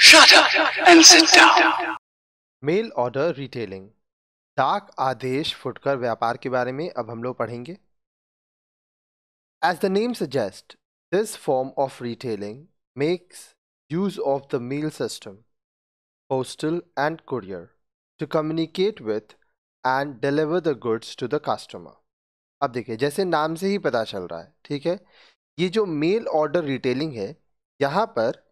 Shut up and sit down. Mail order retailing, डाक आदेश फुटकर व्यापार के बारे में अब हम लोग पढ़ेंगे। As the name suggests, this form of retailing makes use of the mail system, postal and courier to communicate with and deliver the goods to the customer. अब देखिए, जैसे नाम से ही पता चल रहा है, ठीक है, ये जो मेल ऑर्डर रिटेलिंग है, यहाँ पर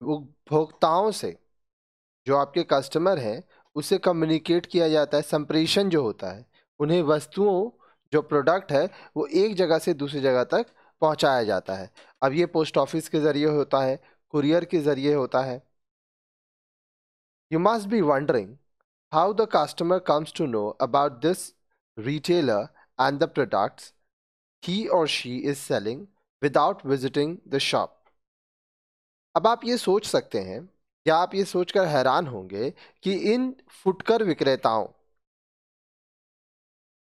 उपभोक्ताओं से, जो आपके कस्टमर हैं, उससे कम्युनिकेट किया जाता है। संप्रेषण जो होता है, उन्हें वस्तुओं, जो प्रोडक्ट है, वो एक जगह से दूसरी जगह तक पहुंचाया जाता है। अब ये पोस्ट ऑफिस के जरिए होता है, कुरियर के जरिए होता है। You must be wondering how the customer comes to know about this retailer and the products he or she is selling without visiting the shop. अब आप ये सोच सकते हैं या आप ये सोचकर हैरान होंगे कि इन फुटकर विक्रेताओं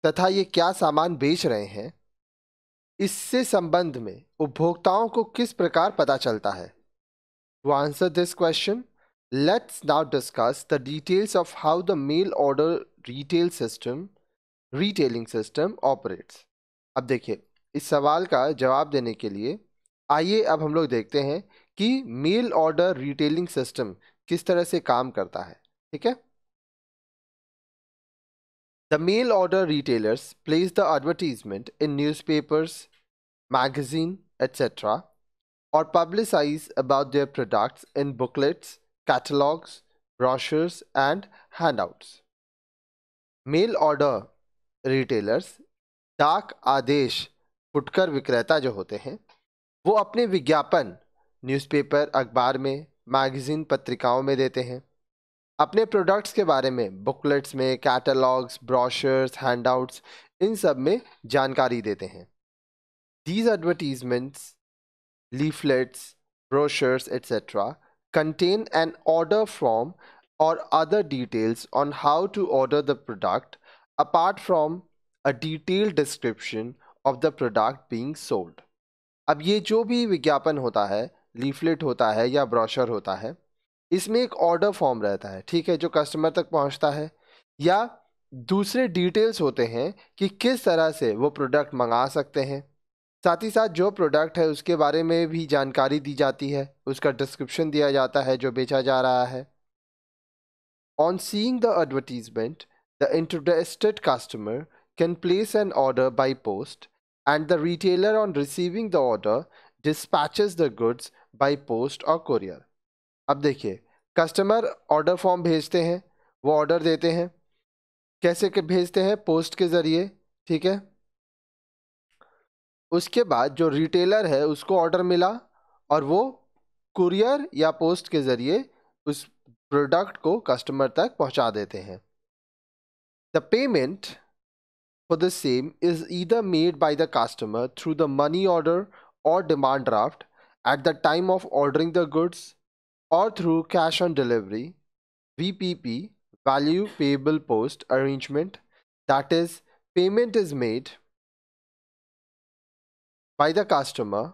तथा ये क्या सामान बेच रहे हैं, इससे संबंध में उपभोक्ताओं को किस प्रकार पता चलता है। To answer this question, let's now discuss the details of how the mail order retailing system operates. अब देखिए, इस सवाल का जवाब देने के लिए आइए अब हम लोग देखते हैं कि मेल ऑर्डर रिटेलिंग सिस्टम किस तरह से काम करता है। ठीक है, the mail order retailers place the advertisement in newspapers, magazine etc. or publicize about their products in booklets, catalogs, brochures and handouts. Mail order retailers, डाक आदेश फुटकर विक्रेता जो होते हैं, वो अपने विज्ञापन न्यूज़पेपर, अखबार में, मैगजीन, पत्रिकाओं में देते हैं। अपने प्रोडक्ट्स के बारे में बुकलेट्स में, कैटलॉग्स, ब्रोशर्स, हैंडआउट्स, इन सब में जानकारी देते हैं। These advertisements, leaflets, brochures etc. contain an order form or other details on how to order the product apart from a detailed description of the product being sold. अब ये जो भी विज्ञापन होता है, लीफलेट होता है या ब्रोशर होता है, इसमें एक ऑर्डर फॉर्म रहता है, ठीक है, जो कस्टमर तक पहुंचता है, या दूसरे डिटेल्स होते हैं कि किस तरह से वो प्रोडक्ट मंगा सकते हैं। साथ ही साथ जो प्रोडक्ट है उसके बारे में भी जानकारी दी जाती है, उसका डिस्क्रिप्शन दिया जाता है जो बेचा जा रहा है। On seeing the advertisement, the interested customer can place N order by post and the retailer on receiving the order dispatches the goods by post or courier. अब देखिए, कस्टमर ऑर्डर फॉर्म भेजते हैं, वो ऑर्डर देते हैं। कैसे भेजते हैं? पोस्ट के जरिए, ठीक है। उसके बाद जो रिटेलर है उसको ऑर्डर मिला और वो कुरियर या पोस्ट के जरिए उस प्रोडक्ट को कस्टमर तक पहुंचा देते हैं। The payment for the same is either made by the customer through the money order or demand draft at the time of ordering the goods, or through cash on delivery (VPP) value payable post arrangement, that is, payment is made by the customer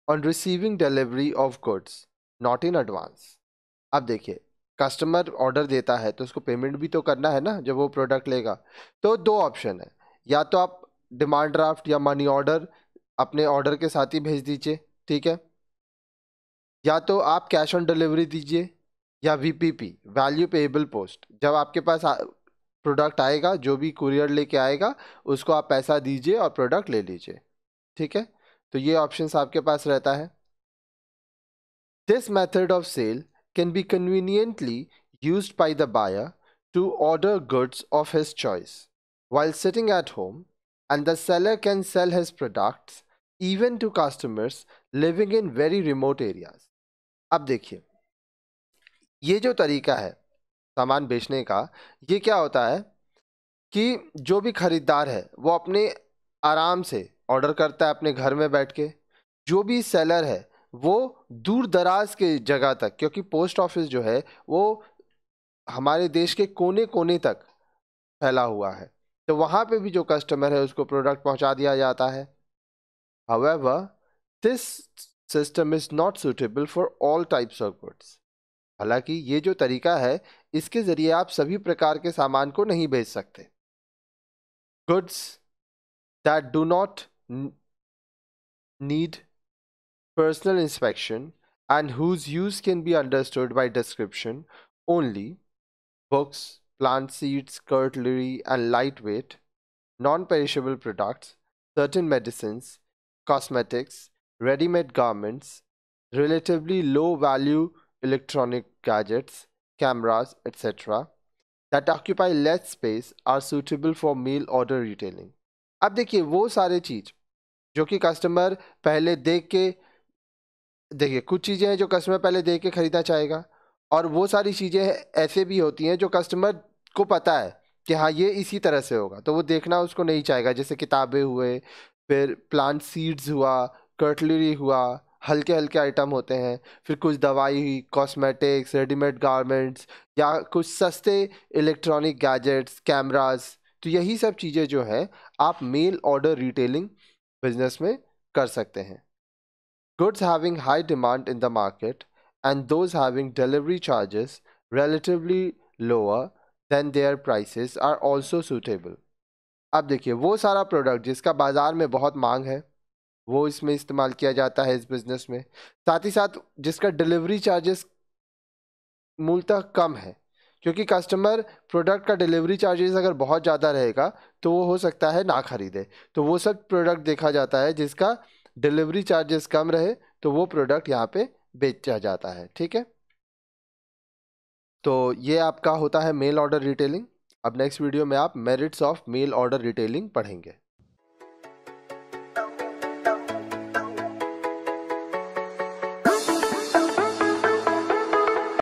on receiving delivery of goods, not in advance. अब देखिए, customer order देता है तो उसको payment भी तो करना है ना जब वो प्रोडक्ट लेगा। तो दो ऑप्शन है, या तो आप डिमांड ड्राफ्ट या मनी ऑर्डर अपने ऑर्डर के साथ ही भेज दीजिए, ठीक है, या तो आप कैश ऑन डिलीवरी दीजिए, या वीपीपी वैल्यू पेएबल पोस्ट, जब आपके पास प्रोडक्ट आएगा, जो भी कुरियर लेके आएगा उसको आप पैसा दीजिए और प्रोडक्ट ले लीजिए, ठीक है। तो ये ऑप्शंस आपके पास रहता है। This method of sale can be conveniently used by the buyer to order goods of his choice while sitting at home, and the seller can sell his products even to customers living in very remote areas. अब देखिए, ये जो तरीका है सामान बेचने का, ये क्या होता है कि जो भी खरीदार है वो अपने आराम से ऑर्डर करता है अपने घर में बैठ के। जो भी सेलर है वो दूर दराज के जगह तक, क्योंकि पोस्ट ऑफिस जो है वो हमारे देश के कोने कोने तक फैला हुआ है, तो वहां पे भी जो कस्टमर है उसको प्रोडक्ट पहुंचा दिया जाता है। However, this system is not suitable for all types of goods. हालांकि ये जो तरीका है इसके जरिए आप सभी प्रकार के सामान को नहीं बेच सकते. Goods that do not need personal inspection and whose use can be understood by description only, books, plant seeds, cutlery, and lightweight, non-perishable products, certain medicines, cosmetics, ready-made garments, relatively low-value electronic gadgets, cameras, etc., that occupy less space are suitable for mail order retailing. अब देखिए वो सारे चीज जो कि customer पहले देख के, देखिए कुछ चीजें हैं जो कस्टमर पहले देख के खरीदना चाहेगा, और वो सारी चीजें ऐसे भी होती हैं जो कस्टमर को पता है कि हाँ ये इसी तरह से होगा, तो वो देखना उसको नहीं चाहेगा. जैसे किताबें हुए, फिर प्लांट सीड्स हुआ, कटलरी हुआ, हल्के हल्के आइटम होते हैं, फिर कुछ दवाई हुई, कॉस्मेटिक्स, रेडीमेड गारमेंट्स, या कुछ सस्ते इलेक्ट्रॉनिक गैजेट्स, कैमरास. तो यही सब चीज़ें जो हैं आप मेल ऑर्डर रिटेलिंग बिजनेस में कर सकते हैं. Goods having high demand in the market and those having delivery charges relatively lower than their prices are also suitable. अब देखिए वो सारा प्रोडक्ट जिसका बाजार में बहुत मांग है वो इसमें इस्तेमाल किया जाता है इस बिजनेस में. साथ ही साथ जिसका डिलीवरी चार्जेस मूलतः कम है, क्योंकि कस्टमर प्रोडक्ट का डिलीवरी चार्जेस अगर बहुत ज़्यादा रहेगा तो वो हो सकता है ना खरीदे. तो वो सब प्रोडक्ट देखा जाता है जिसका डिलीवरी चार्जेस कम रहे, तो वो प्रोडक्ट यहाँ पे बेचा जाता है. ठीक है, तो ये आपका होता है मेल ऑर्डर रिटेलिंग. अब नेक्स्ट वीडियो में आप merits of mail order retailing पढ़ेंगे.